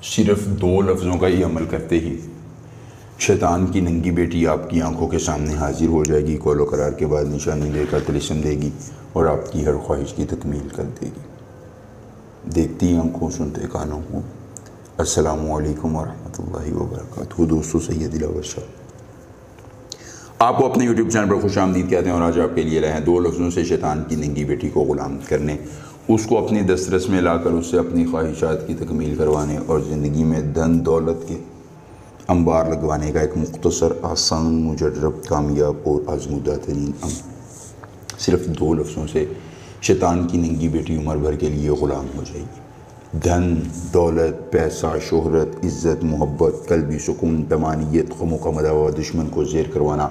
صرف 2 لفظوں کا ہی عمل کرتے ہی شیطان کی ننگی بیٹی آپ کی آنکھوں کے سامنے حاضر ہو جائے گی، قول و قرار کے بعد نشانی دے کر طلسم دے گی اور آپ کی ہر خواہش کی تکمیل کر دے گی۔ دیکھتی آنکھوں، سنتے کانوں کو۔ السلام علیکم ورحمۃ اللہ وبرکاتہ۔ دوستو، سید دلاور شاہ آپ کو اپنے یوٹیوب چینل پر خوش آمدید کہتے ہیں، اور آج آپ کے لیے رہے 2 لفظوں سے شیطان کی ننگی بیٹی کو غلام کرنے، اس کو اپنی دسترس میں لا کر اس سے اپنی خواہشات کی تکمیل کروانے اور زندگی میں دھن دولت کے انبار لگوانے کا ایک مختصر، آسان، مجرب، کامیاب اور آزمودہ ترین عمل۔ صرف 2 لفظوں سے شیطان کی ننگی بیٹی عمر بھر کے لیے غلام ہو جائے گی۔ دھن، دولت، پیسہ، شہرت، عزت، محبت، قلبی سکون، طمانینت، غموں کا مداوع، دشمن کو زیر کروانا،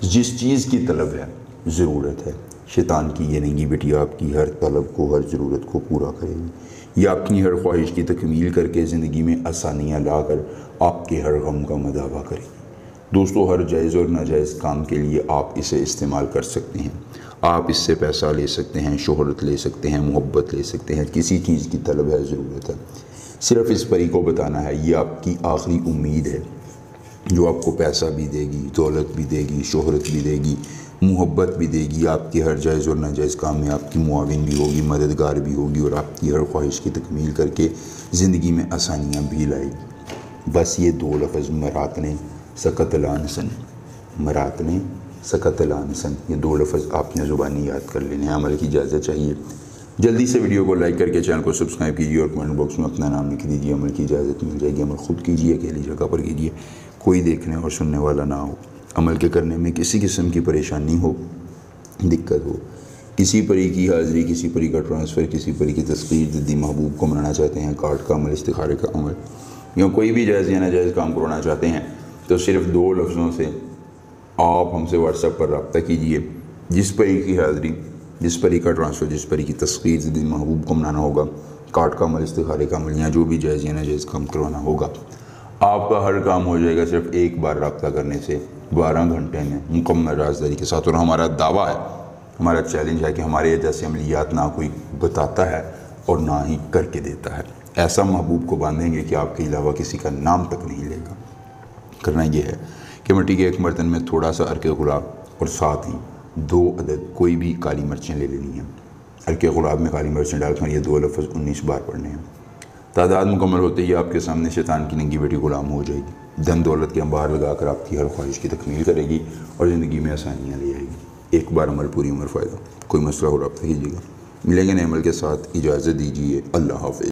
جس چیز کی طلب ہے، ضرورت ہے، شیطان کی یہ ننگی بیٹی آپ کی ہر طلب کو، ہر ضرورت کو پورا کرے گی۔ یہ آپ کی ہر خواہش کی تکمیل کر کے زندگی میں آسانیاں لا کر آپ کے ہر غم کا مداوع کرے گی۔ دوستو، ہر جائز اور ناجائز کام کے لیے آپ اسے استعمال کر سکتے ہیں۔ آپ اس سے پیسہ لے سکتے ہیں، شہرت لے سکتے ہیں، محبت لے سکتے ہیں، کسی چیز کی طلب ہے، ضرورت ہے، صرف اس پری کو بتانا ہے۔ یہ آپ کی آخری امید ہے جو آپ کو پیسہ بھی دے گی، دولت بھی دے گی، شہرت بھی دے گی، محبت بھی دے گی، آپ کے ہر جائز اور ناجائز کام میں آپ کی معاون بھی ہوگی، مددگار بھی ہوگی، اور آپ کی ہر خواہش کی تکمیل کر کے زندگی میں آسانیاں بھی لائے گی۔ بس یہ 2 لفظ مراتنے سکت لانسن، مراتنے سکت لانسن، یہ 2 لفظ آپ نے زبانی یاد کر لینے ہیں۔ عمل کی اجازت چاہیے، جلدی سے ویڈیو کو لائک کر کے چینل کو سبسکرائب کیجیے اور کمنٹ باکس میں اپنا نام لکھ دیجیے۔ عمل کی اجازت مل جائے گی۔ عمل خود کیجیے، اکیلی جگہ پر کیجیے، کوئی دیکھنے اور سننے والا نہ ہو۔ عمل کے کرنے میں کسی قسم کی پریشانی ہو، دقت ہو، کسی پری کی حاضری، کسی پری کا ٹرانسفر، کسی پری کی تسخیر، جدی محبوب کو منانا چاہتے ہیں، کارڈ کا عمل، استخارے کا عمل، یا کوئی بھی جائز یا ناجائز کام کروانا چاہتے ہیں، تو صرف 2 لفظوں سے آپ ہم سے واٹس ایپ پر رابطہ کیجیے۔ جس پری کی حاضری، جس پری کا ٹرانسفر، جس پری کی تسخیر، جدی محبوب کو منانا ہوگا، کارڈ کا عمل، استخارے کا عمل، یا جو بھی جائز یا ناجائز کام کروانا ہوگا، آپ کا ہر کام ہو جائے گا صرف ایک بار رابطہ کرنے سے، 12 گھنٹے میں، مکمل رازداری کے ساتھ۔ اور ہمارا دعویٰ ہے، ہمارا چیلنج ہے کہ ہمارے جیسے عملیات نہ کوئی بتاتا ہے اور نہ ہی کر کے دیتا ہے۔ ایسا محبوب کو باندھیں گے کہ آپ کے علاوہ کسی کا نام تک نہیں لے گا۔ کرنا یہ ہے کہ مٹی کے ایک برتن میں تھوڑا سا عرق گلاب اور ساتھ ہی 2 عدد کوئی بھی کالی مرچیں لے لینی ہیں۔ عرق گلاب میں کالی مرچیں ڈال کر یہ 2 لفظ 19 بار پڑھنے ہیں۔ تعداد مکمل ہوتے ہی آپ کے سامنے شیطان کی ننگی بیٹی غلام ہو جائے گی، دھن دولت کے انبار لگا کر آپ کی ہر خواہش کی تکمیل کرے گی اور زندگی میں آسانیاں لے آئے گی۔ ایک بار عمل، پوری عمر فائدہ۔ کوئی مسئلہ ہو رابطہ کیجیے گا۔ ملیں گے نئے عمل کے ساتھ، اجازت دیجیے، اللہ حافظ۔